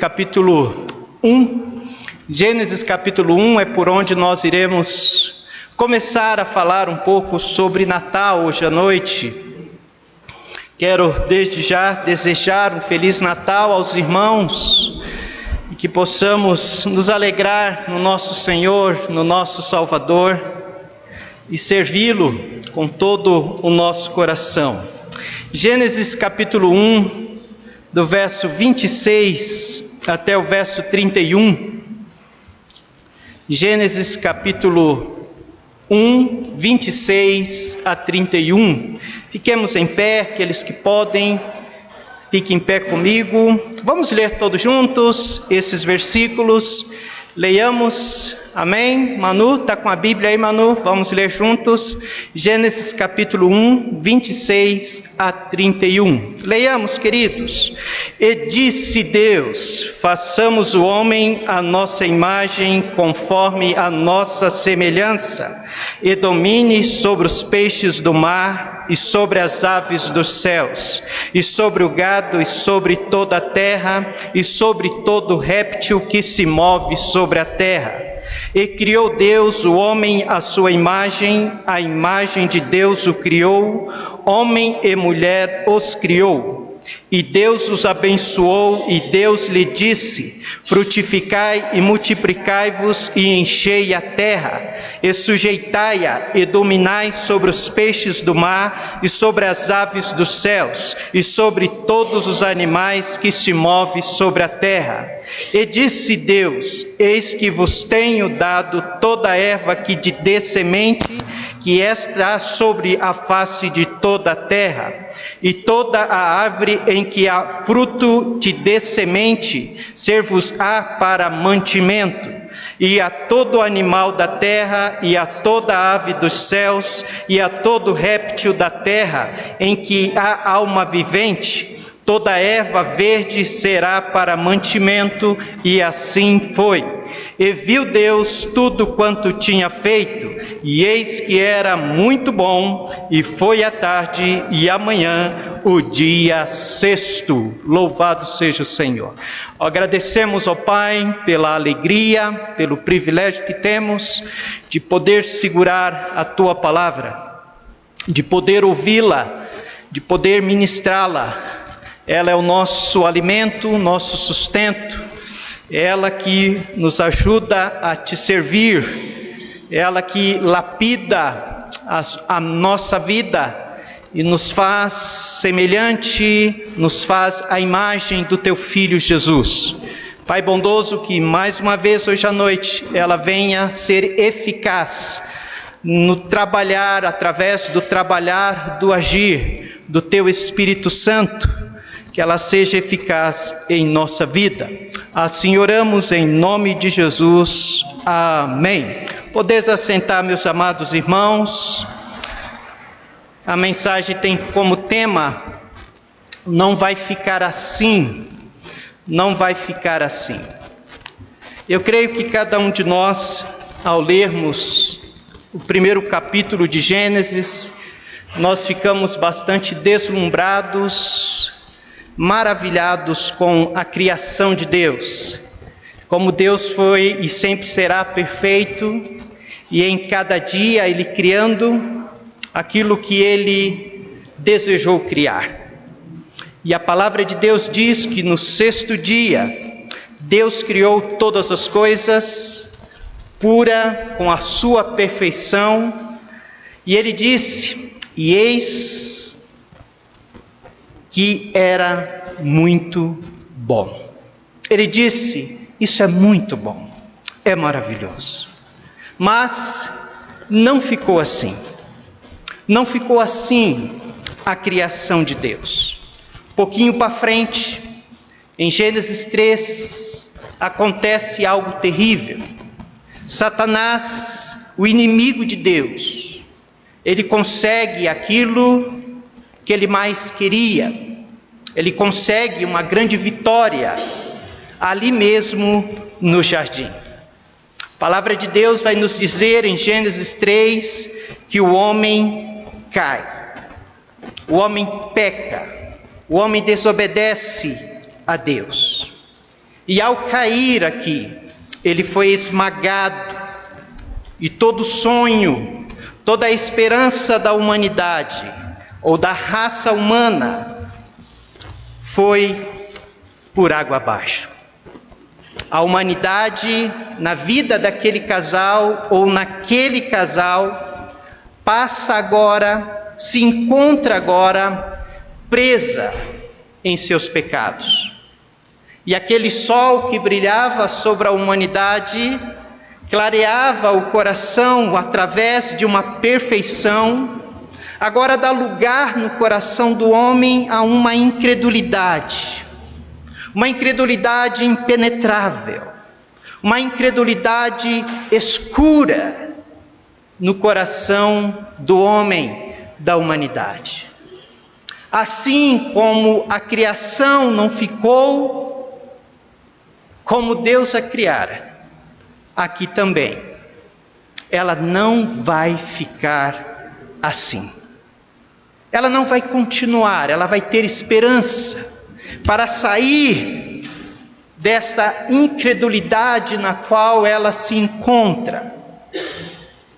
capítulo 1. Gênesis capítulo 1 é por onde nós iremos começar a falar um pouco sobre Natal hoje à noite. Quero desde já desejar um Feliz Natal aos irmãos e que possamos nos alegrar no nosso Senhor, no nosso Salvador e servi-lo com todo o nosso coração. Gênesis capítulo 1, do verso 26 até o verso 31. Gênesis capítulo 1, 26 a 31. Fiquemos em pé, aqueles que podem, fiquem em pé comigo. Vamos ler todos juntos esses versículos. Leiamos, amém? Manu, está com a Bíblia aí, Manu? Vamos ler juntos. Gênesis capítulo 1, 26 a 31. Leiamos, queridos. E disse Deus: façamos o homem à nossa imagem, conforme a nossa semelhança, e domine sobre os peixes do mar, e sobre as aves dos céus, e sobre o gado, e sobre toda a terra, e sobre todo réptil que se move sobre a terra. E criou Deus o homem à sua imagem, a imagem de Deus o criou, homem e mulher os criou. E Deus os abençoou, e Deus lhe disse: frutificai e multiplicai-vos, e enchei a terra, e sujeitai-a, e dominai sobre os peixes do mar, e sobre as aves dos céus, e sobre todos os animais que se movem sobre a terra. E disse Deus: eis que vos tenho dado toda a erva que te dê semente, que está sobre a face de toda a terra, e toda a árvore em que há fruto te dê semente, ser-vos-á para mantimento, e a todo animal da terra, e a toda ave dos céus, e a todo réptil da terra, em que há alma vivente, toda erva verde será para mantimento, e assim foi. E viu Deus tudo quanto tinha feito, e eis que era muito bom, e foi a tarde e amanhã o dia sexto. Louvado seja o Senhor. Agradecemos ao Pai pela alegria, pelo privilégio que temos de poder segurar a Tua palavra, de poder ouvi-la, de poder ministrá-la. Ela é o nosso alimento, o nosso sustento. Ela que nos ajuda a te servir, ela que lapida a nossa vida e nos faz semelhante, nos faz a imagem do Teu Filho Jesus. Pai bondoso, que mais uma vez hoje à noite ela venha ser eficaz no trabalhar, através do trabalhar, do agir do Teu Espírito Santo, que ela seja eficaz em nossa vida. Assim oramos em nome de Jesus. Amém. Podeis assentar, meus amados irmãos. A mensagem tem como tema: não vai ficar assim. Não vai ficar assim. Eu creio que cada um de nós, ao lermos o primeiro capítulo de Gênesis, nós ficamos bastante deslumbrados, maravilhados com a criação de Deus, como Deus foi e sempre será perfeito, e em cada dia Ele criando aquilo que Ele desejou criar. E a palavra de Deus diz que no sexto dia, Deus criou todas as coisas, pura, com a sua perfeição, e Ele disse: e eis que era muito bom. Ele disse: isso é muito bom, é maravilhoso. Mas não ficou assim. Não ficou assim a criação de Deus. Pouquinho para frente, em Gênesis 3, acontece algo terrível. Satanás, o inimigo de Deus, ele consegue aquilo que ele mais queria. Ele consegue uma grande vitória ali mesmo no jardim. A palavra de Deus vai nos dizer em Gênesis 3 que o homem cai, o homem peca, o homem desobedece a Deus. E ao cair aqui, ele foi esmagado, e todo sonho, toda a esperança da humanidade, ou da raça humana, foi por água abaixo. A humanidade, na vida daquele casal, ou naquele casal, passa agora, se encontra agora, presa em seus pecados. E aquele sol que brilhava sobre a humanidade, clareava o coração através de uma perfeição, agora dá lugar no coração do homem a uma incredulidade impenetrável, uma incredulidade escura no coração do homem, da humanidade. Assim como a criação não ficou como Deus a criara, aqui também, ela não vai ficar assim. Ela não vai continuar, ela vai ter esperança para sair desta incredulidade na qual ela se encontra.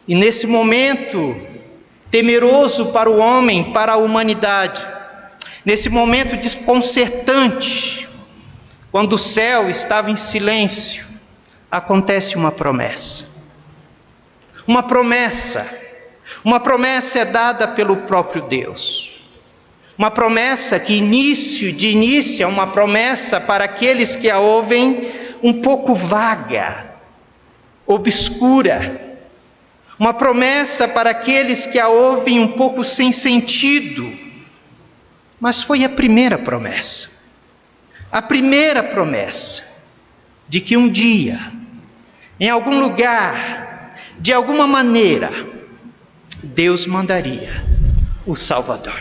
E nesse momento temeroso para o homem, para a humanidade, nesse momento desconcertante, quando o céu estava em silêncio, acontece uma promessa. Uma promessa é dada pelo próprio Deus. Uma promessa que de início é uma promessa para aqueles que a ouvem um pouco vaga, obscura. Uma promessa para aqueles que a ouvem um pouco sem sentido. Mas foi a primeira promessa. A primeira promessa de que um dia, em algum lugar, de alguma maneira, Deus mandaria o Salvador.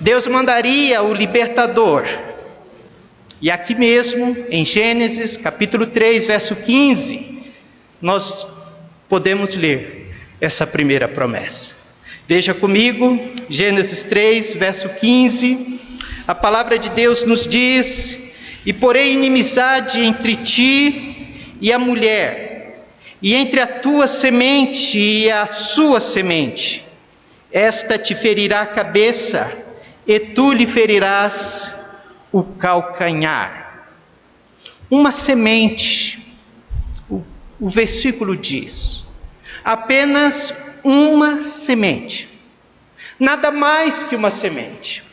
Deus mandaria o libertador. E aqui mesmo, em Gênesis capítulo 3, verso 15, nós podemos ler essa primeira promessa. Veja comigo, Gênesis 3, verso 15, a palavra de Deus nos diz: e porém inimizade entre ti e a mulher, e entre a tua semente e a sua semente. Esta te ferirá a cabeça, e tu lhe ferirás o calcanhar. Uma semente, o versículo diz, apenas uma semente, nada mais que uma semente.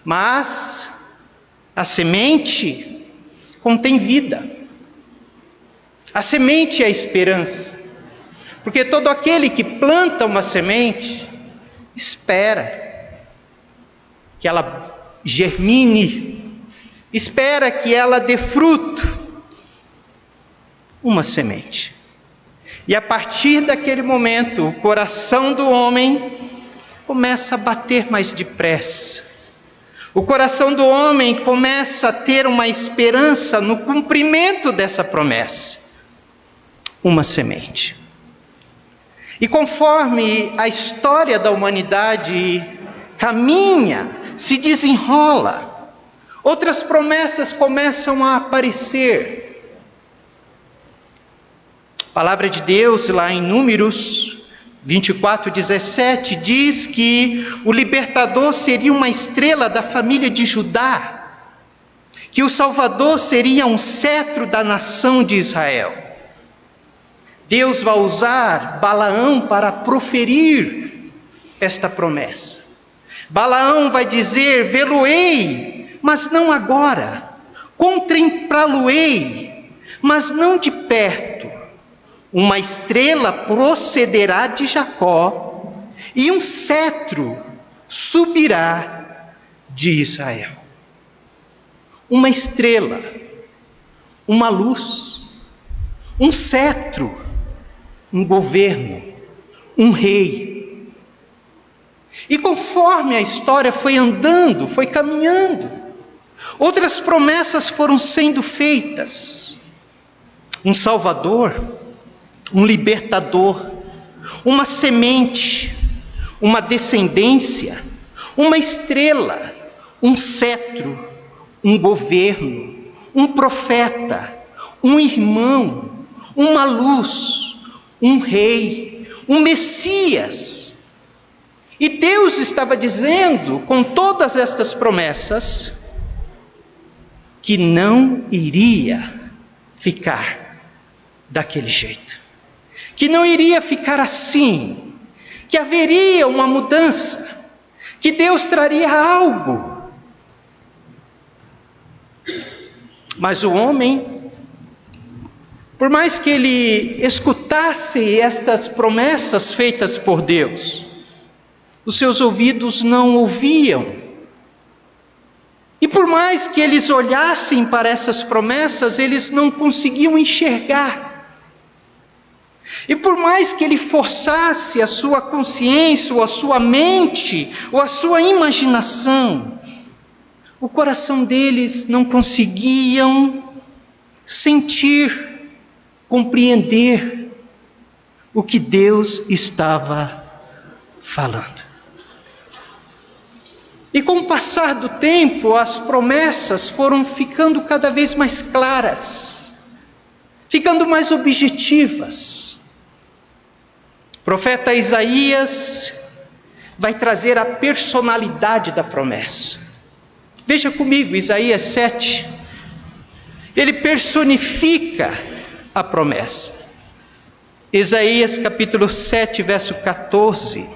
Mas a semente contém vida. A semente é a esperança. Porque todo aquele que planta uma semente, espera que ela germine, espera que ela dê fruto. Uma semente. E a partir daquele momento, o coração do homem começa a bater mais depressa. O coração do homem começa a ter uma esperança no cumprimento dessa promessa. Uma semente. E conforme a história da humanidade caminha, se desenrola, outras promessas começam a aparecer. A palavra de Deus lá em Números 24:17 diz que o libertador seria uma estrela da família de Judá, que o Salvador seria um cetro da nação de Israel. Deus vai usar Balaão para proferir esta promessa. Balaão vai dizer: vê-lo-ei, mas não agora, contemplá-lo-ei, mas não de perto. Uma estrela procederá de Jacó, e um cetro subirá de Israel. Uma estrela, uma luz, um cetro, um governo, um rei. E conforme a história foi andando, foi caminhando, outras promessas foram sendo feitas. Um Salvador, um libertador, uma semente, uma descendência, uma estrela, um cetro, um governo, um profeta, um irmão, uma luz, um rei, um Messias. E Deus estava dizendo, com todas estas promessas, que não iria ficar daquele jeito, que não iria ficar assim, que haveria uma mudança, que Deus traria algo. Mas o homem, por mais que ele escutasse estas promessas feitas por Deus, os seus ouvidos não ouviam. E por mais que eles olhassem para essas promessas, eles não conseguiam enxergar. E por mais que ele forçasse a sua consciência, ou a sua mente, ou a sua imaginação, o coração deles não conseguiam sentir, compreender o que Deus estava falando. E com o passar do tempo, as promessas foram ficando cada vez mais claras, ficando mais objetivas. O profeta Isaías vai trazer a personalidade da promessa. Veja comigo, Isaías 7. Ele personifica a promessa. Isaías capítulo 7, verso 14.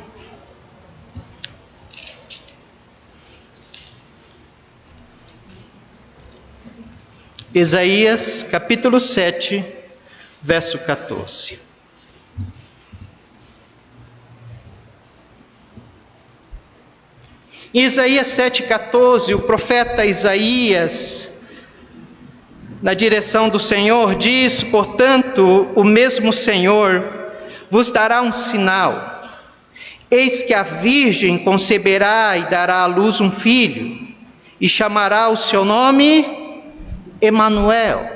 Isaías capítulo 7, verso 14. Em Isaías 7,14, o profeta Isaías, na direção do Senhor, diz: portanto, o mesmo Senhor vos dará um sinal. Eis que a virgem conceberá e dará à luz um filho, e chamará o seu nome Emanuel.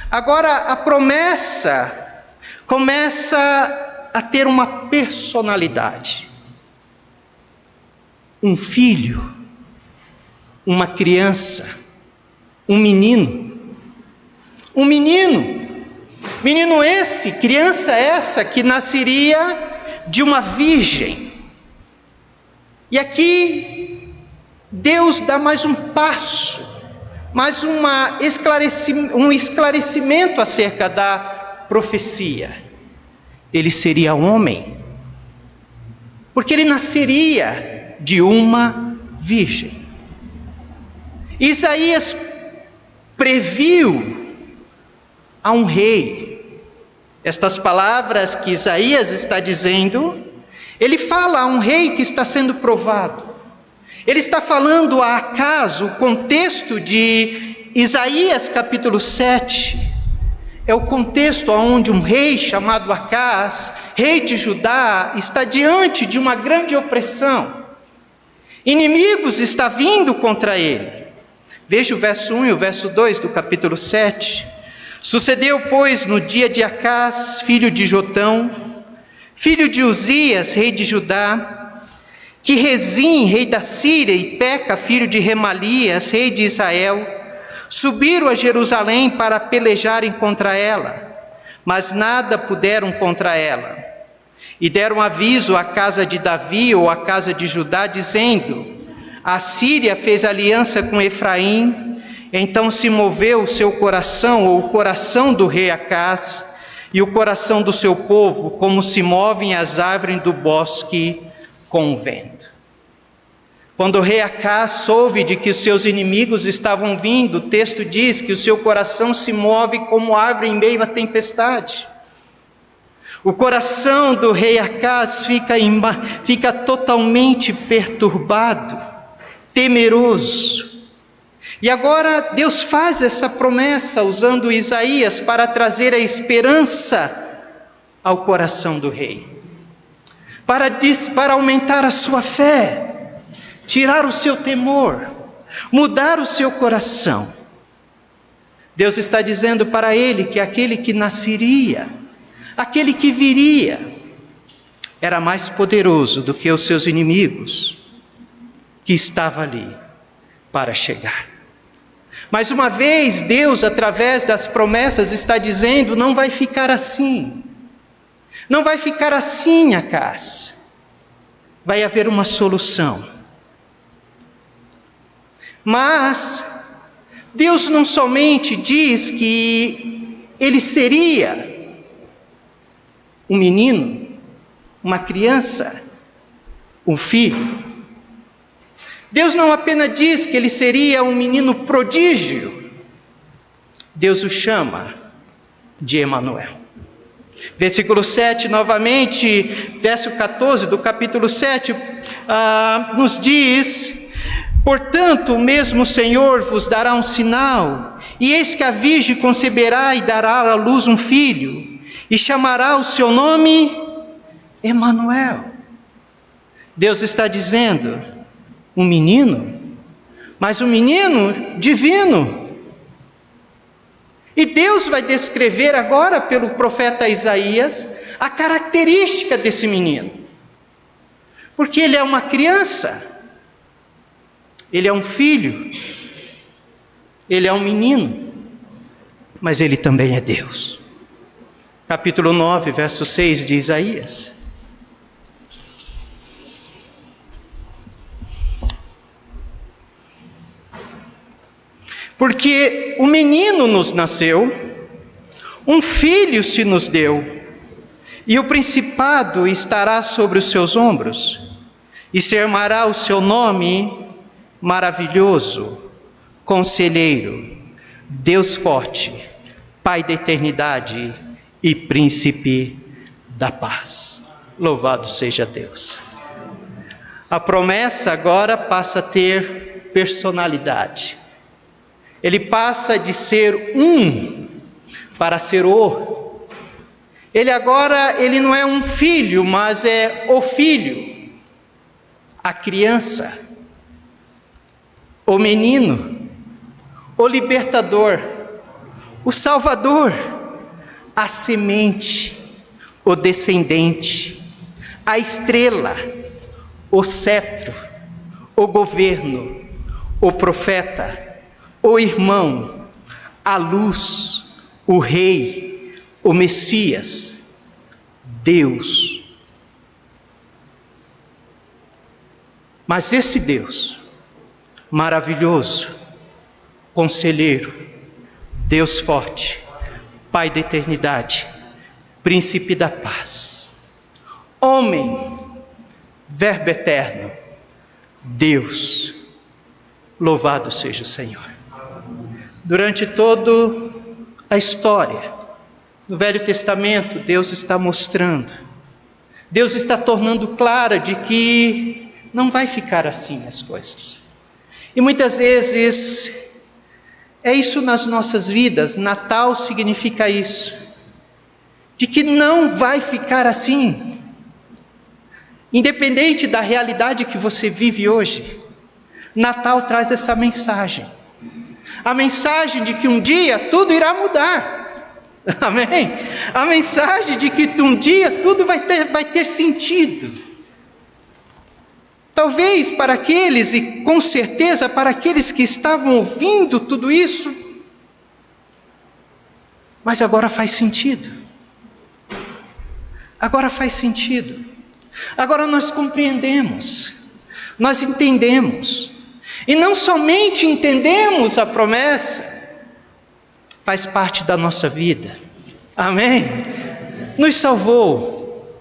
Agora a promessa começa a ter uma personalidade. Um filho, uma criança, um menino. Um menino esse, criança essa que nasceria de uma virgem. E aqui Deus dá mais um passo, mais um esclarecimento acerca da profecia. Ele seria homem, porque ele nasceria de uma virgem. Isaías previu a um rei. Estas palavras que Isaías está dizendo, ele fala a um rei que está sendo provado. Ele está falando a Acaz. O contexto de Isaías capítulo 7 é o contexto onde um rei chamado Acaz, rei de Judá, está diante de uma grande opressão. Inimigos estão vindo contra ele. Veja o verso 1 e o verso 2 do capítulo 7. Sucedeu, pois, no dia de Acaz, filho de Jotão, filho de Uzias, rei de Judá, que Rezim, rei da Síria, e Peca, filho de Remalias, rei de Israel, subiram a Jerusalém para pelejarem contra ela, mas nada puderam contra ela. E deram aviso à casa de Davi ou à casa de Judá, dizendo: a Síria fez aliança com Efraim. Então se moveu o seu coração, ou o coração do rei Acaz, e o coração do seu povo, como se movem as árvores do bosque com o vento. Quando o rei Acaz soube de que os seus inimigos estavam vindo, o texto diz que o seu coração se move como árvore em meio à tempestade. O coração do rei Acaz fica totalmente perturbado, temeroso. E agora Deus faz essa promessa usando Isaías para trazer a esperança ao coração do rei, para aumentar a sua fé, tirar o seu temor, mudar o seu coração. Deus está dizendo para ele que aquele que nasceria, aquele que viria, era mais poderoso do que os seus inimigos, que estava ali para chegar. Mais uma vez, Deus, através das promessas, está dizendo: não vai ficar assim. Não vai ficar assim a casa. Vai haver uma solução. Mas Deus não somente diz que ele seria um menino, uma criança, um filho. Deus não apenas diz que ele seria um menino prodígio. Deus o chama de Emanuel. Versículo 7, novamente, verso 14 do capítulo 7, nos diz: portanto, o mesmo Senhor vos dará um sinal, e eis que a virgem conceberá e dará à luz um filho, e chamará o seu nome Emanuel. Deus está dizendo, um menino, mas um menino divino. E Deus vai descrever agora pelo profeta Isaías a característica desse menino. Porque ele é uma criança, ele é um filho, ele é um menino, mas ele também é Deus. Capítulo 9, verso 6 de Isaías. Porque o menino nos nasceu, um filho se nos deu, e o principado estará sobre os seus ombros, e se chamará o seu nome Maravilhoso, Conselheiro, Deus Forte, Pai da Eternidade e Príncipe da Paz. Louvado seja Deus. A promessa agora passa a ter personalidade. Ele passa de ser um para ser o. Ele não é um filho, mas é o filho, a criança, o menino, o libertador, o salvador, a semente, o descendente, a estrela, o cetro, o governo, o profeta, o irmão, a luz, o rei, o Messias, Deus. Mas esse Deus maravilhoso, Conselheiro, Deus Forte, Pai da Eternidade, Príncipe da Paz, Homem, Verbo Eterno, Deus, louvado seja o Senhor. Durante toda a história, no Velho Testamento, Deus está mostrando, Deus está tornando clara de que não vai ficar assim as coisas. E muitas vezes, é isso nas nossas vidas. Natal significa isso, de que não vai ficar assim. Independente da realidade que você vive hoje, Natal traz essa mensagem. A mensagem de que um dia tudo irá mudar. Amém? A mensagem de que um dia tudo vai ter sentido. Talvez para aqueles, e com certeza para aqueles que estavam ouvindo tudo isso, mas agora faz sentido. Agora faz sentido. Agora nós compreendemos, nós entendemos. E não somente entendemos a promessa, faz parte da nossa vida. Amém? Nos salvou,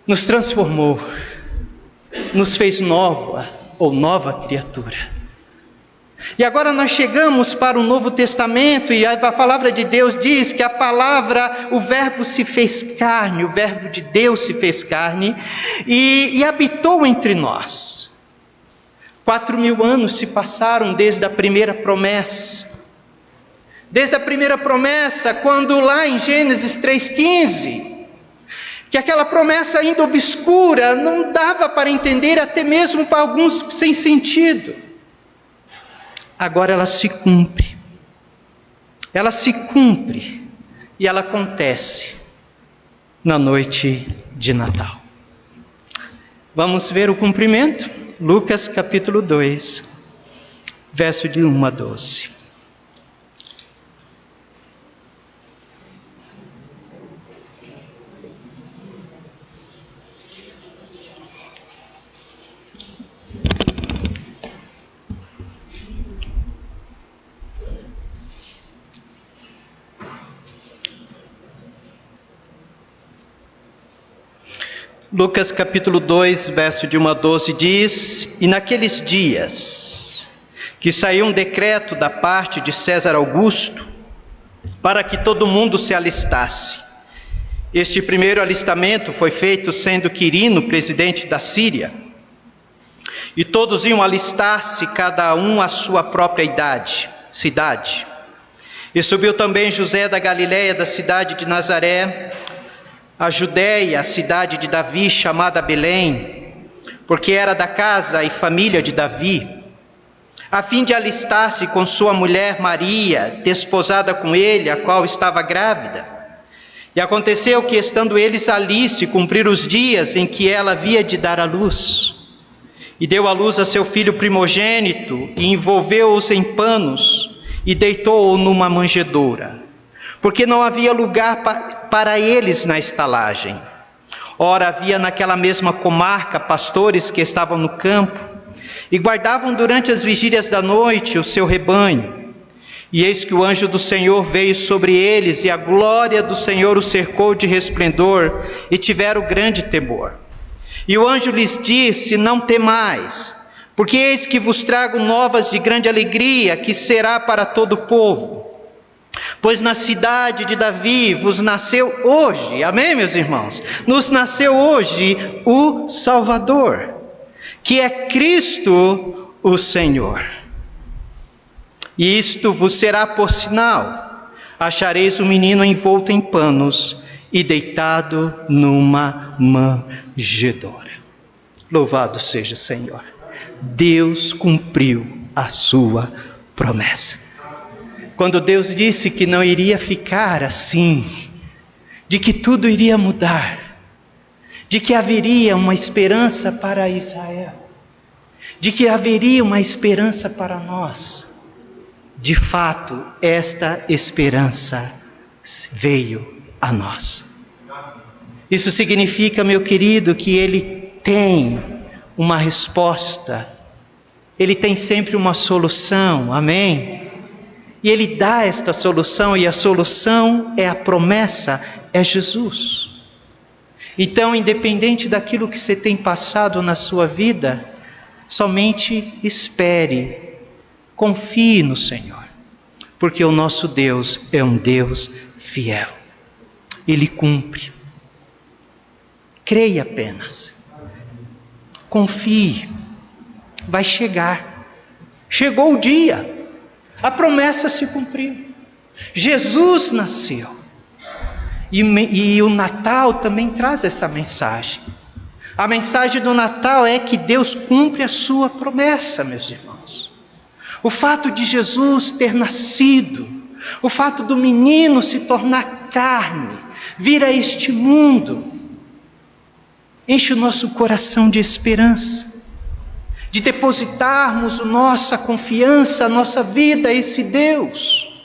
nos transformou, nos fez nova ou nova criatura. E agora nós chegamos para o Novo Testamento, e a palavra de Deus diz que a palavra, o verbo se fez carne, o verbo de Deus se fez carne e habitou entre nós. 4.000 anos se passaram desde a primeira promessa. Desde a primeira promessa, quando lá em Gênesis 3,15, que aquela promessa ainda obscura, não dava para entender, até mesmo para alguns sem sentido. Agora ela se cumpre. Ela se cumpre e ela acontece na noite de Natal. Vamos ver o cumprimento? Lucas capítulo 2, verso de 1 a 12. Lucas capítulo 2, verso de 1 a 12 diz: E naqueles dias que saiu um decreto da parte de César Augusto para que todo mundo se alistasse. Este primeiro alistamento foi feito sendo Quirino presidente da Síria. E todos iam alistar-se, cada um à sua própria cidade. E subiu também José da Galiléia, da cidade de Nazaré, a Judéia, a cidade de Davi, chamada Belém, porque era da casa e família de Davi, a fim de alistar-se com sua mulher Maria, desposada com ele, a qual estava grávida. E aconteceu que, estando eles ali, se cumpriram os dias em que ela havia de dar à luz. E deu à luz a seu filho primogênito, e envolveu-os em panos, e deitou-o numa manjedoura, porque não havia lugar para eles na estalagem. Ora, havia naquela mesma comarca pastores que estavam no campo e guardavam durante as vigílias da noite o seu rebanho. E eis que o anjo do Senhor veio sobre eles, e a glória do Senhor os cercou de resplendor, e tiveram grande temor. E o anjo lhes disse: Não temais, porque eis que vos trago novas de grande alegria, que será para todo o povo. Pois na cidade de Davi vos nasceu hoje, amém, meus irmãos? Nos nasceu hoje o Salvador, que é Cristo o Senhor. E isto vos será por sinal: achareis o menino envolto em panos e deitado numa manjedoura. Louvado seja o Senhor. Deus cumpriu a sua promessa. Quando Deus disse que não iria ficar assim, de que tudo iria mudar, de que haveria uma esperança para Israel, de que haveria uma esperança para nós, de fato, esta esperança veio a nós. Isso significa, meu querido, que Ele tem uma resposta, Ele tem sempre uma solução, amém? E Ele dá esta solução, e a solução é a promessa, é Jesus. Então, independente daquilo que você tem passado na sua vida, somente espere, confie no Senhor, porque o nosso Deus é um Deus fiel. Ele cumpre. Creia apenas. Confie. Vai chegar. Chegou o dia. A promessa se cumpriu. Jesus nasceu. E o Natal também traz essa mensagem. A mensagem do Natal é que Deus cumpre a sua promessa, meus irmãos. O fato de Jesus ter nascido, o fato do menino se tornar carne, vir a este mundo, enche o nosso coração de esperança, de depositarmos a nossa confiança, a nossa vida a esse Deus,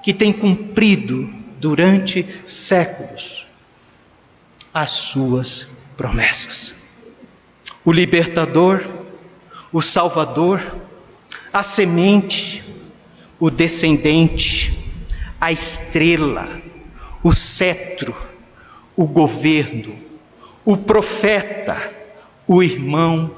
que tem cumprido durante séculos as suas promessas. O libertador, o salvador, a semente, o descendente, a estrela, o cetro, o governo, o profeta, o irmão,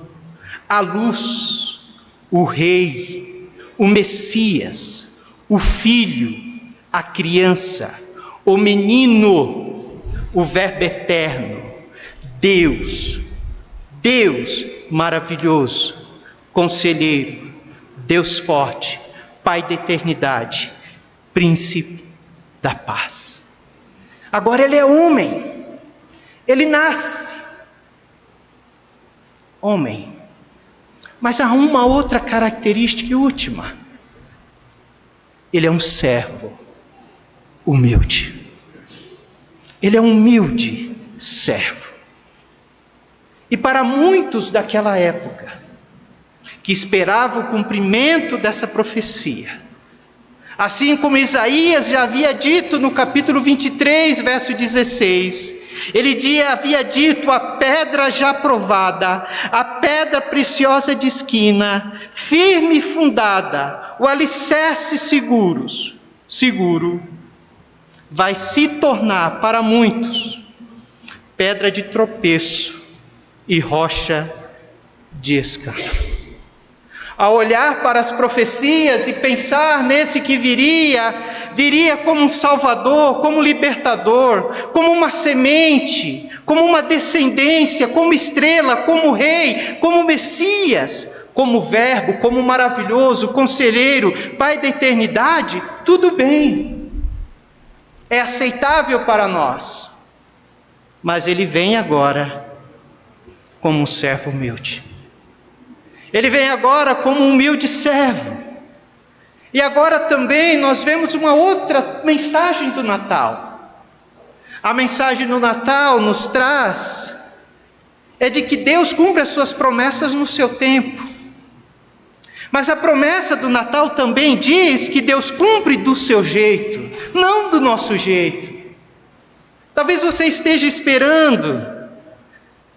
a luz, o rei, o Messias, o filho, a criança, o menino, o verbo eterno, Deus maravilhoso, conselheiro, Deus forte, Pai da eternidade, príncipe da paz. Agora ele é homem, ele nasce homem, mas há uma outra característica última: ele é um servo humilde. Ele é um humilde servo. E para muitos daquela época, que esperava o cumprimento dessa profecia. Assim como Isaías já havia dito no capítulo 23, verso 16, ele havia dito: a pedra já provada, a pedra preciosa de esquina, firme e fundada, o alicerce seguro, vai se tornar para muitos pedra de tropeço e rocha de escândalo. Ao olhar para as profecias e pensar nesse que viria como um Salvador, como um libertador, como uma semente, como uma descendência, como estrela, como rei, como Messias, como Verbo, como maravilhoso, conselheiro, Pai da eternidade, tudo bem, é aceitável para nós, mas ele vem agora como um servo humilde. Ele vem agora como um humilde servo. E agora também nós vemos uma outra mensagem do Natal. A mensagem do Natal nos traz é de que Deus cumpre as suas promessas no seu tempo. Mas a promessa do Natal também diz que Deus cumpre do seu jeito, não do nosso jeito. Talvez você esteja esperando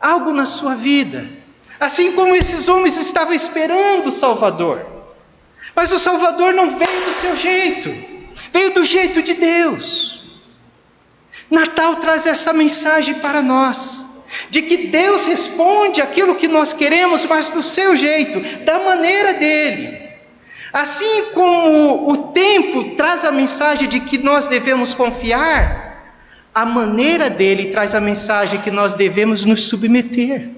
algo na sua vida, assim como esses homens estavam esperando o Salvador. Mas o Salvador não veio do seu jeito, veio do jeito de Deus. Natal traz essa mensagem para nós, de que Deus responde aquilo que nós queremos, mas do seu jeito, da maneira dele. Assim como o tempo traz a mensagem de que nós devemos confiar, a maneira dele traz a mensagem que nós devemos nos submeter.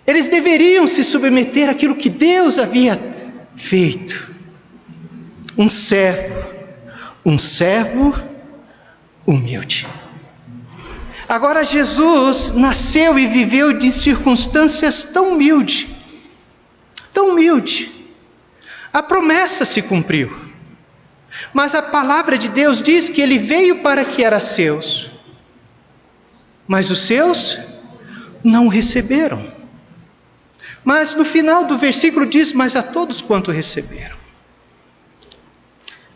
Eles deveriam se submeter àquilo que Deus havia feito. Um servo humilde. Agora Jesus nasceu e viveu de circunstâncias tão humildes. A promessa se cumpriu. Mas a palavra de Deus diz que ele veio para que era seus. Mas os seus não o receberam. Mas no final do versículo diz: mas a todos quanto receberam.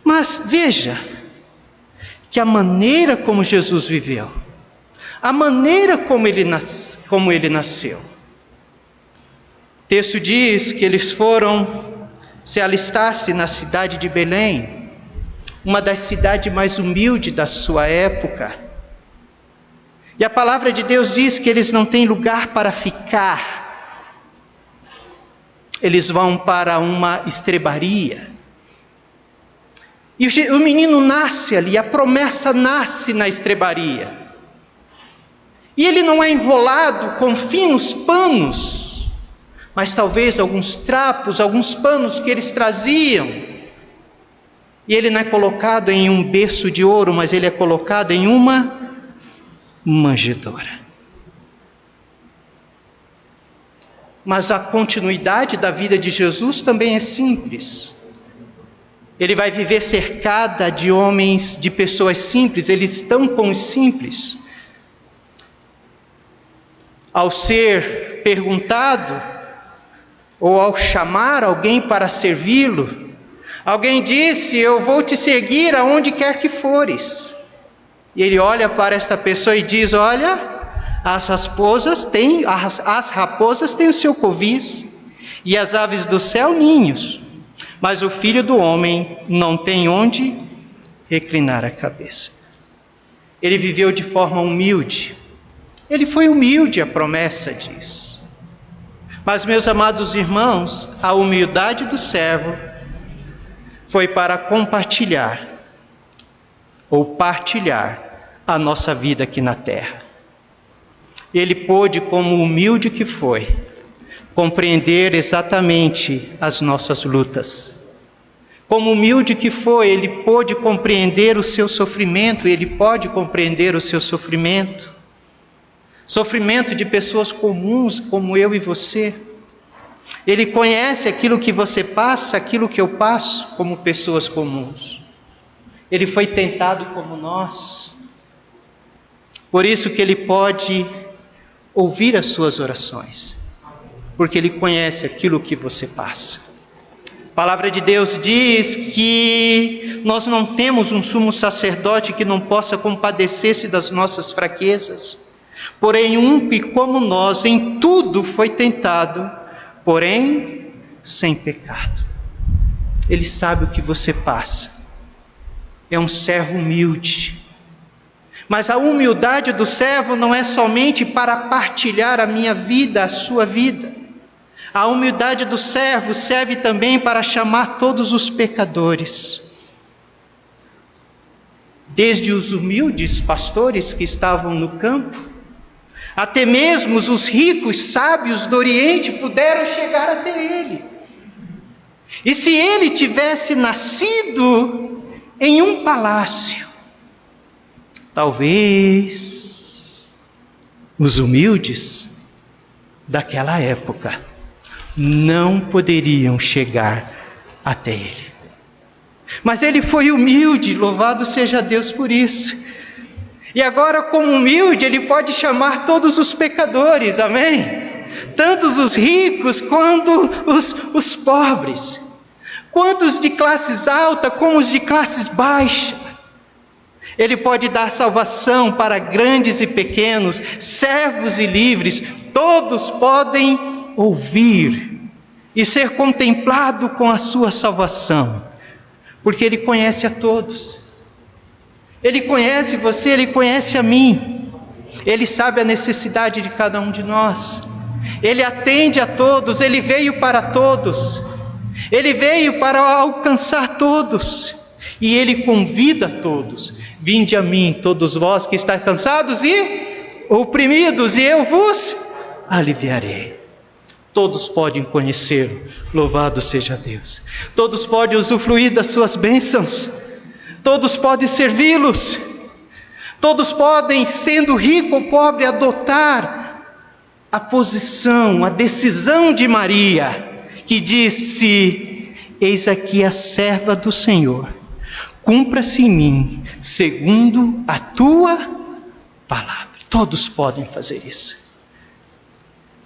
Mas veja que a maneira como Jesus viveu, a maneira como ele nasceu. O texto diz que eles foram se alistar-se na cidade de Belém, uma das cidades mais humildes da sua época. E a palavra de Deus diz que eles não têm lugar para ficar. Eles vão para uma estrebaria. E o menino nasce ali, a promessa nasce na estrebaria. E ele não é enrolado com finos panos, mas talvez alguns trapos, alguns panos que eles traziam. E ele não é colocado em um berço de ouro, mas ele é colocado em uma manjedoura. Mas a continuidade da vida de Jesus também é simples. Ele vai viver cercado de homens, de pessoas simples, eles estão com os simples. Ao ser perguntado, ou ao chamar alguém para servi-lo, alguém disse: eu vou te seguir aonde quer que fores. E ele olha para esta pessoa e diz: olha, as raposas têm o seu covis, e as aves do céu ninhos, mas o Filho do Homem não tem onde reclinar a cabeça. Ele viveu de forma humilde, ele foi humilde, a promessa diz. Mas, meus amados irmãos, a humildade do servo foi para compartilhar ou partilhar a nossa vida aqui na terra. Ele pôde, como humilde que foi, compreender exatamente as nossas lutas. Como humilde que foi, ele pôde compreender o seu sofrimento, ele pode compreender o seu sofrimento. Sofrimento de pessoas comuns como eu e você. Ele conhece aquilo que você passa, aquilo que eu passo como pessoas comuns. Ele foi tentado como nós. Por isso que ele pode ouvir as suas orações. porque Ele conhece aquilo que você passa. A palavra de Deus diz que nós não temos um sumo sacerdote que não possa compadecer-se das nossas fraquezas, porém um que como nós em tudo foi tentado, porém sem pecado. Ele sabe o que você passa. É um servo humilde. Mas a humildade do servo não é somente para partilhar a minha vida, a sua vida. A humildade do servo serve também para chamar todos os pecadores. Desde os humildes pastores que estavam no campo, até mesmo os ricos sábios do Oriente puderam chegar até ele. E se ele tivesse nascido em um palácio, talvez os humildes daquela época não poderiam chegar até ele. Mas ele foi humilde, louvado seja Deus por isso. E agora, como humilde, ele pode chamar todos os pecadores, amém? Tanto os ricos quanto os pobres, quanto os de classes altas como os de classes baixas. Ele pode dar salvação para grandes e pequenos, servos e livres. Todos podem ouvir e ser contemplado com a sua salvação, porque Ele conhece a todos. Ele conhece você, Ele conhece a mim. Ele sabe a necessidade de cada um de nós. Ele atende a todos, Ele veio para todos. Ele veio para alcançar todos. E Ele convida todos. Vinde a mim, todos vós que estáis cansados e oprimidos, e eu vos aliviarei. Todos podem conhecê-lo, louvado seja Deus. Todos podem usufruir das suas bênçãos. Todos podem servi-los. Todos podem, sendo rico ou pobre, adotar a posição, a decisão de Maria, que disse: eis aqui a serva do Senhor, cumpra-se em mim, segundo a tua palavra. Todos podem fazer isso.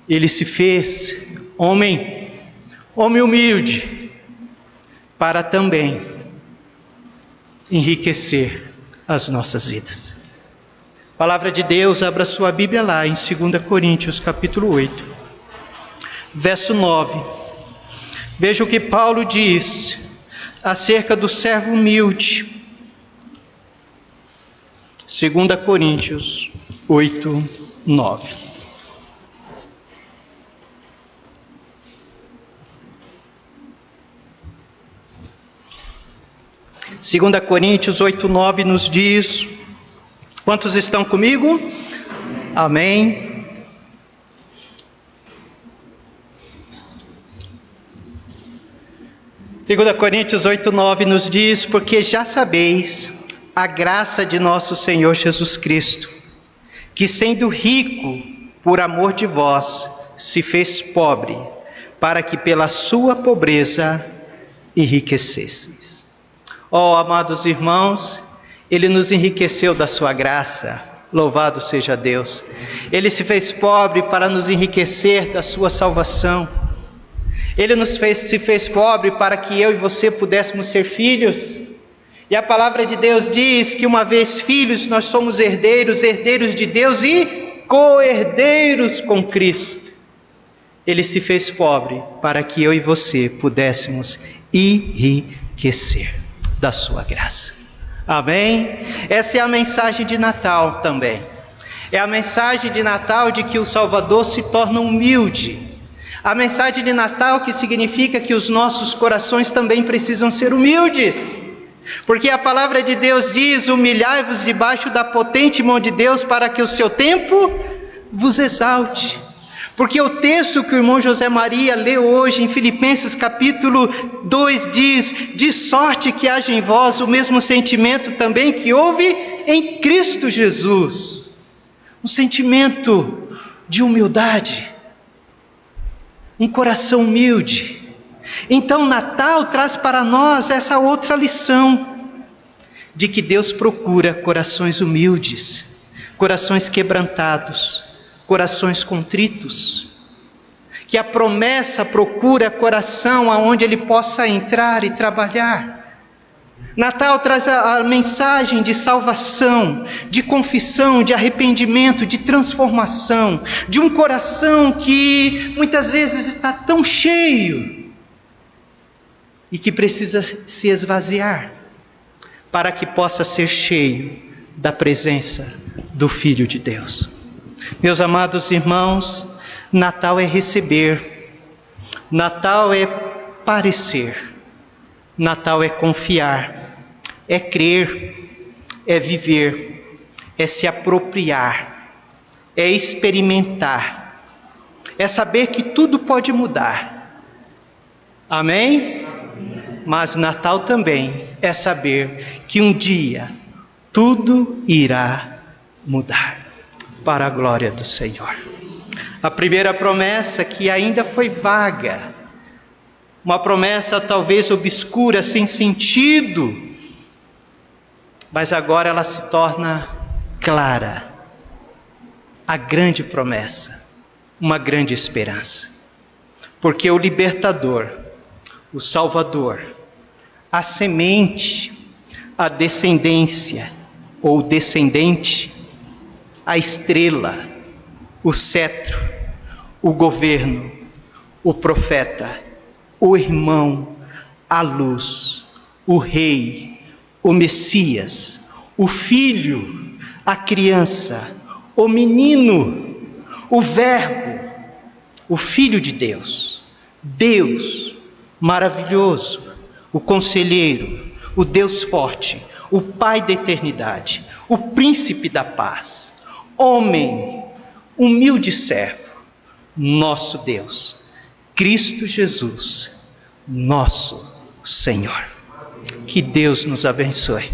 Ele se fez homem humilde, para também enriquecer as nossas vidas. Palavra de Deus, abra sua Bíblia lá em 2 Coríntios capítulo 8, verso 9. Veja o que Paulo diz acerca do servo humilde. 2 Coríntios 8, 9. 2 Coríntios 8, 9 nos diz, quantos estão comigo? Amém. Segunda Coríntios 8, 9 nos diz: porque já sabeis a graça de nosso Senhor Jesus Cristo, que sendo rico por amor de vós, se fez pobre, para que pela sua pobreza enriquecesseis. Ó, amados irmãos, Ele nos enriqueceu da sua graça, louvado seja Deus. Ele se fez pobre para nos enriquecer da sua salvação. Ele se fez pobre para que eu e você pudéssemos ser filhos. E a palavra de Deus diz que uma vez filhos, nós somos herdeiros, herdeiros de Deus e co-herdeiros com Cristo. Ele se fez pobre para que eu e você pudéssemos enriquecer da sua graça. Amém? Essa é a mensagem de Natal também. É a mensagem de Natal de que o Salvador se torna humilde. A mensagem de Natal que significa que os nossos corações também precisam ser humildes. Porque a palavra de Deus diz: humilhai-vos debaixo da potente mão de Deus, para que o seu tempo vos exalte. Porque o texto que o irmão José Maria leu hoje em Filipenses capítulo 2 diz: de sorte que haja em vós o mesmo sentimento também que houve em Cristo Jesus. Um sentimento de humildade, um coração humilde. Então Natal traz para nós essa outra lição, de que Deus procura corações humildes, corações quebrantados, corações contritos, que a promessa procura coração aonde ele possa entrar e trabalhar. Natal traz a mensagem de salvação, de confissão, de arrependimento, de transformação, de um coração que muitas vezes está tão cheio e que precisa se esvaziar para que possa ser cheio da presença do Filho de Deus. Meus amados irmãos, Natal é receber, Natal é parecer, Natal é confiar, é crer, é viver, é se apropriar, é experimentar, é saber que tudo pode mudar. Amém? Mas Natal também é saber que um dia tudo irá mudar para a glória do Senhor. A primeira promessa, que ainda foi vaga, uma promessa talvez obscura, sem sentido, mas agora ela se torna clara. A grande promessa, uma grande esperança. Porque o libertador, o salvador, a semente, a descendência ou descendente, a estrela, o cetro, o governo, o profeta, o irmão, a luz, o rei, o Messias, o Filho, a criança, o menino, o Verbo, o Filho de Deus, Deus maravilhoso, o Conselheiro, o Deus forte, o Pai da eternidade, o Príncipe da paz, homem, humilde servo, nosso Deus, Cristo Jesus, nosso Senhor. Que Deus nos abençoe,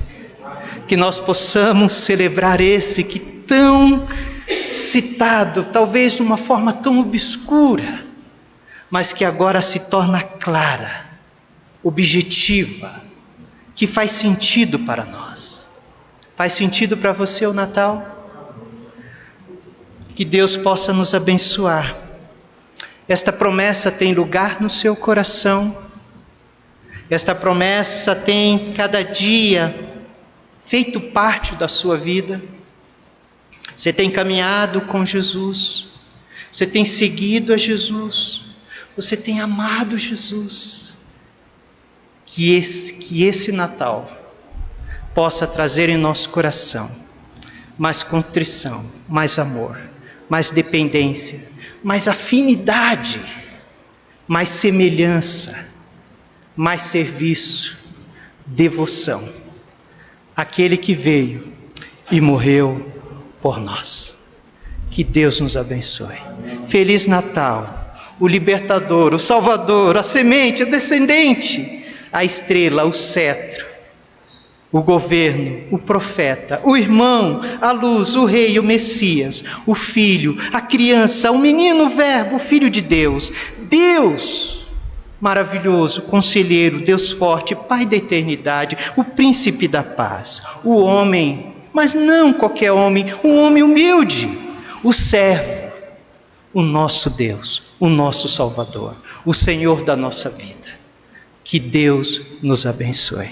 que nós possamos celebrar esse que tão citado, talvez de uma forma tão obscura, mas que agora se torna clara, objetiva, que faz sentido para nós. Faz sentido para você o Natal? Que Deus possa nos abençoar. Esta promessa tem lugar no seu coração. Esta promessa tem cada dia feito parte da sua vida. Você tem caminhado com Jesus, você tem seguido a Jesus, você tem amado Jesus. Que esse Natal possa trazer em nosso coração mais contrição, mais amor, mais dependência, mais afinidade, mais semelhança, mais serviço, devoção, aquele que veio e morreu por nós. Que Deus nos abençoe. Feliz Natal, o libertador, o salvador, a semente, o descendente, a estrela, o cetro, o governo, o profeta, o irmão, a luz, o rei, o Messias, o filho, a criança, o menino, o verbo, o Filho de Deus, Deus maravilhoso, conselheiro, Deus forte, Pai da eternidade, o príncipe da paz, o homem, mas não qualquer homem, um homem humilde, o servo, o nosso Deus, o nosso Salvador, o Senhor da nossa vida. Que Deus nos abençoe.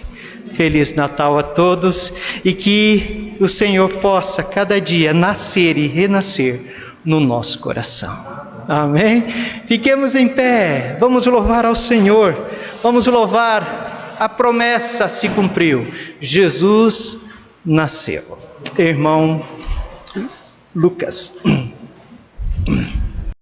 Feliz Natal a todos e que o Senhor possa cada dia nascer e renascer no nosso coração. Amém? Fiquemos em pé, vamos louvar ao Senhor, vamos louvar, a promessa se cumpriu, Jesus nasceu. Irmão Lucas.